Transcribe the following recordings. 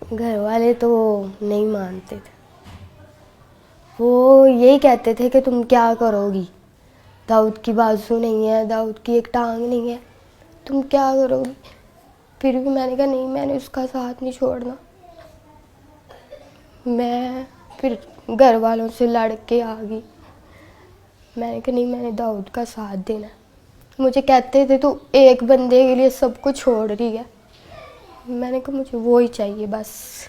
घर वाले तो नहीं मानते थे। वो यही कहते थे कि तुम क्या करोगी, दाऊद की बाजू नहीं है, दाऊद की एक टांग नहीं है, तुम क्या करोगी। फिर भी मैंने कहा नहीं, मैंने उसका साथ नहीं छोड़ना। मैं फिर घर वालों से लड़ के आ गई। मैंने कहा नहीं, मैंने दाऊद का साथ देना है। मुझे कहते थे तू एक बंदे के लिए सब कुछ छोड़ रही है। मैंने कहा मुझे वो ही चाहिए बस।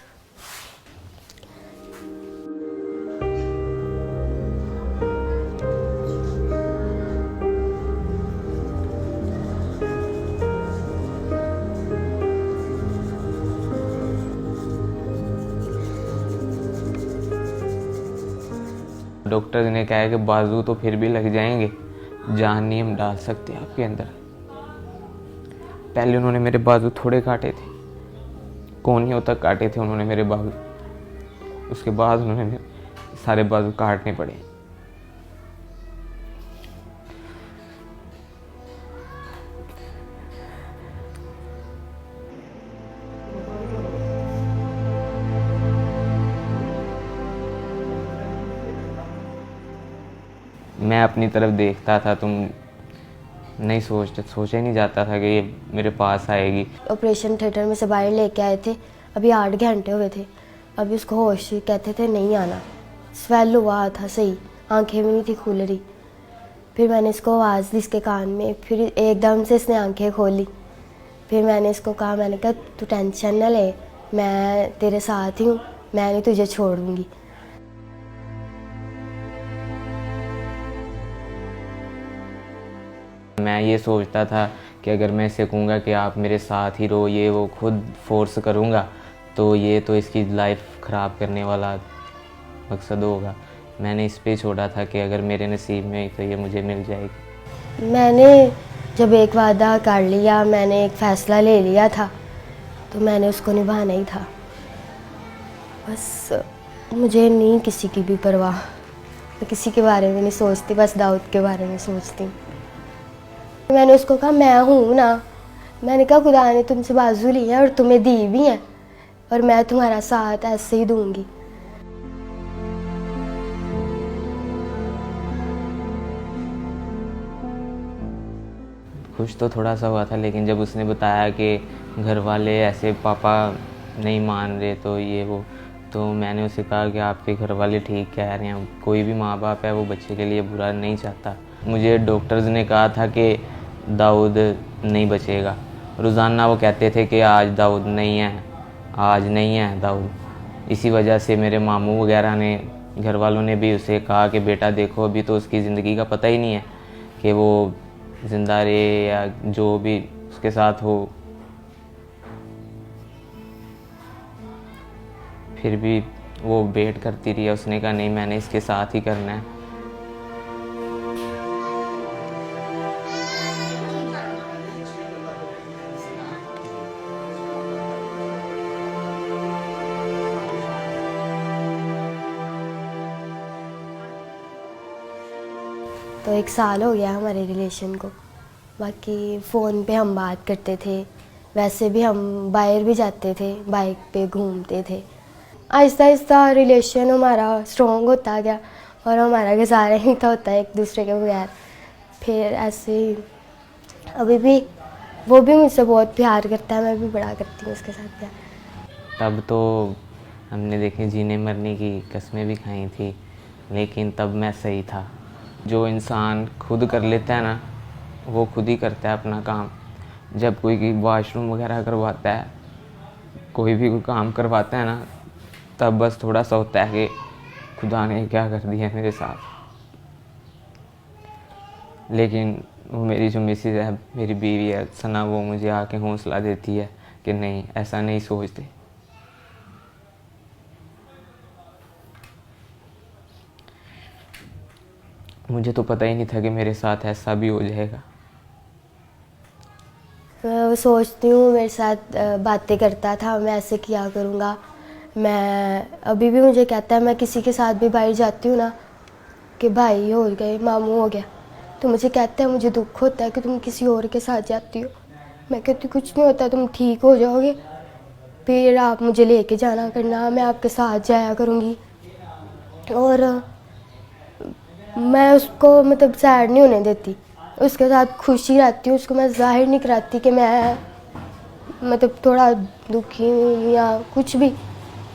डॉक्टर ने कहा है कि बाजू तो फिर भी लग जाएंगे, जान नहीं हम डाल सकते आपके अंदर। पहले उन्होंने मेरे बाजू थोड़े काटे थे, कोहनियों तक काटे थे उन्होंने मेरे बाजू। उसके बाद उन्होंने सारे बाजू काटने पड़े। मैं अपनी तरफ देखता था, तुम नहीं सोचा ही नहीं जाता था कि ये मेरे पास आएगी। ऑपरेशन थिएटर में से बाहर लेके आए थे, अभी 8 घंटे हुए थे। अभी उसको होश, कहते थे नहीं आना। स्वेल हुआ था सही, आंखें भी नहीं थी खुल रही। फिर मैंने इसको आवाज़ दी इसके कान में, फिर एकदम से इसने आंखें खोली। फिर मैंने इसको कहा, मैंने कहा तू टेंशन न ले, मैं तेरे साथ ही हूँ, मैं नहीं तुझे छोड़ूंगी। मैं ये सोचता था कि अगर मैं इसे कहूँगा कि आप मेरे साथ ही रहो, ये वो खुद फोर्स करूँगा तो ये तो इसकी लाइफ ख़राब करने वाला मकसद होगा। मैंने इस पे छोड़ा था कि अगर मेरे नसीब में तो ये मुझे मिल जाएगी। मैंने जब एक वादा कर लिया, मैंने एक फ़ैसला ले लिया था, तो मैंने उसको निभाना ही था। बस मुझे नहीं किसी की भी परवाह, मैं किसी के बारे में नहीं सोचती, बस दाऊद के बारे में सोचती हूँ। मैंने उसको कहा मैं हूँ ना, मैंने कहा खुदा ने तुमसे बाजू ली है और तुम्हें दी भी है, और मैं तुम्हारा साथ ऐसे ही दूंगी। खुश तो थोड़ा सा हुआ था, लेकिन जब उसने बताया कि घर वाले ऐसे पापा नहीं मान रहे तो ये वो, तो मैंने उसे कहा कि आपके घर वाले ठीक कह रहे हैं, कोई भी माँ बाप है वो बच्चे के लिए बुरा नहीं चाहता। मुझे डॉक्टर्स ने कहा था कि दाऊद नहीं बचेगा। रोज़ाना वो कहते थे कि आज दाऊद नहीं है, आज नहीं है दाऊद। इसी वजह से मेरे मामू वगैरह ने, घर वालों ने भी उसे कहा कि बेटा देखो अभी तो उसकी ज़िंदगी का पता ही नहीं है कि वो ज़िंदा रहे या जो भी उसके साथ हो। फिर भी वो वेट करती रही। उसने कहा नहीं, मैंने इसके साथ ही करना है। तो 1 साल हो गया हमारे रिलेशन को। बाकी फ़ोन पे हम बात करते थे, वैसे भी हम बाहर भी जाते थे, बाइक पे घूमते थे। आहिस्ता आहिस्ता रिलेशन हमारा स्ट्रॉन्ग होता गया और हमारा गुजारा ही था होता है एक दूसरे के बगैर। फिर ऐसे ही अभी भी वो भी मुझसे बहुत प्यार करता है, मैं भी बड़ा करती हूँ उसके साथ प्यार। तब तो हमने देखे जीने मरने की कस्में भी खाई थी, लेकिन तब मैं सही था। जो इंसान खुद कर लेता है ना, वो खुद ही करता है अपना काम। जब कोई वॉशरूम वगैरह करवाता है, कोई भी कोई काम करवाता है ना, तब बस थोड़ा सा होता है कि खुदा ने क्या कर दिया मेरे साथ। लेकिन वो मेरी जो मिसेज है, मेरी बीवी है सना, वो मुझे आके हौसला देती है कि नहीं, ऐसा नहीं सोचते। मुझे तो पता ही नहीं था कि मेरे साथ ऐसा भी हो जाएगा। मैं सोचती हूँ मेरे साथ बातें करता था, मैं ऐसे किया करूँगा। मैं अभी भी मुझे कहता है, मैं किसी के साथ भी बाहर जाती हूँ ना कि भाई हो गए, मामू हो गया, तो मुझे कहता है मुझे दुख होता है कि तुम किसी और के साथ जाती हो। मैं कहती कुछ नहीं होता, तुम ठीक हो जाओगे। फिर आप मुझे लेके जाना करना, मैं आपके साथ जाया करूँगी। और मैं उसको मतलब सैड नहीं होने देती, उसके साथ खुशी रहती हूँ। उसको मैं जाहिर नहीं कराती कि मैं मतलब थोड़ा दुखी हूँ या कुछ भी,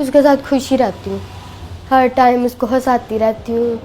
उसके साथ खुशी रहती हूँ, हर टाइम उसको हंसाती रहती हूँ।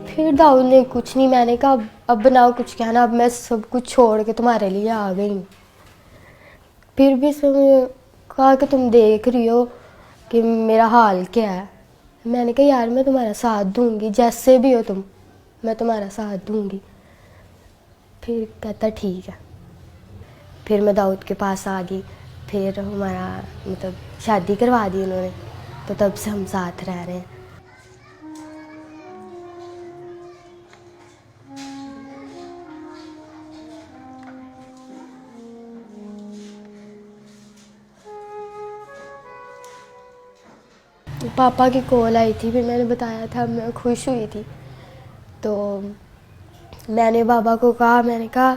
फिर दाऊद ने कुछ नहीं, मैंने कहा अब बनाओ कुछ कहना, अब मैं सब कुछ छोड़ के तुम्हारे लिए आ गई हूँ। फिर भी उसने कहा कि तुम देख रही हो कि मेरा हाल क्या है। मैंने कहा यार मैं तुम्हारा साथ दूंगी, जैसे भी हो तुम, मैं तुम्हारा साथ दूंगी। फिर कहता ठीक है। फिर मैं दाऊद के पास आ गई, फिर हमारा मतलब शादी करवा दी उन्होंने, तो तब से हम साथ रह रहे हैं। पापा की कॉल आई थी, फिर मैंने बताया था मैं खुश हुई थी। तो मैंने पापा को कहा, मैंने कहा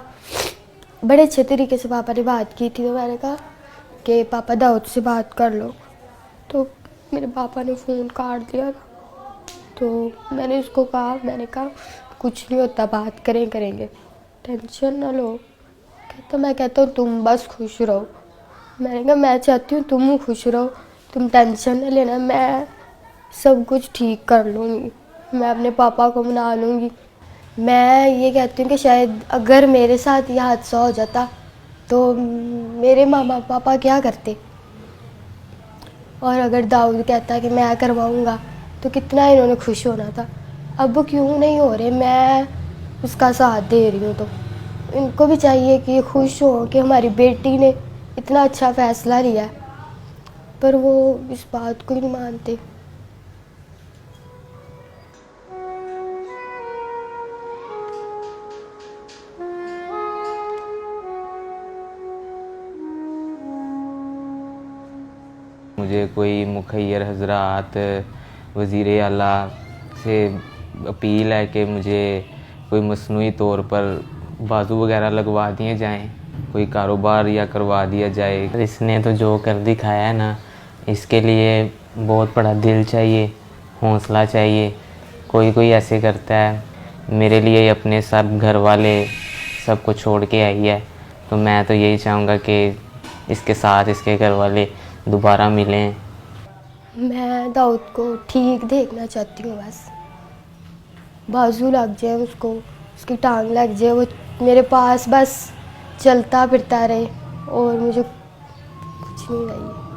बड़े अच्छे तरीके से पापा ने बात की थी, तो मैंने कहा कि पापा दाऊद से बात कर लो। तो मेरे पापा ने फ़ोन काट दिया था। तो मैंने उसको कहा, मैंने कहा कुछ नहीं होता, बात करेंगे, टेंशन ना लो। कहता मैं कहता हूँ तुम बस खुश रहो। मैंने कहा मैं चाहती हूँ तुम खुश रहो, तुम टेंशन ना लेना, मैं सब कुछ ठीक कर लूँगी, मैं अपने पापा को मना लूँगी। मैं ये कहती हूँ कि शायद अगर मेरे साथ ये हादसा हो जाता तो मेरे मामा पापा क्या करते, और अगर दाऊद कहता कि मैं करवाऊँगा तो कितना इन्होंने खुश होना था। अब वो क्यों नहीं हो रहे, मैं उसका साथ दे रही हूँ। तो इनको भी चाहिए कि खुश हो कि हमारी बेटी ने इतना अच्छा फ़ैसला लिया, पर वो इस बात को ही नहीं मानते। मुझे कोई मुखैर हजरात वज़ीर आला से अपील है कि मुझे कोई मसनूई तौर पर बाजू वगैरह लगवा दिए जाएं, कोई कारोबार या करवा दिया जाए। इसने तो जो कर दिखाया है ना, इसके लिए बहुत बड़ा दिल चाहिए, हौसला चाहिए। कोई कोई ऐसे करता है, मेरे लिए अपने सब घर वाले सबको छोड़ के आई है, तो मैं तो यही चाहूँगा कि इसके साथ इसके घर वाले दोबारा मिलें। मैं दाऊद को ठीक देखना चाहती हूँ, बस बाजू लग जाए उसको, उसकी टांग लग जाए, वो मेरे पास बस चलता फिरता रहे, और मुझे कुछ नहीं चाहिए।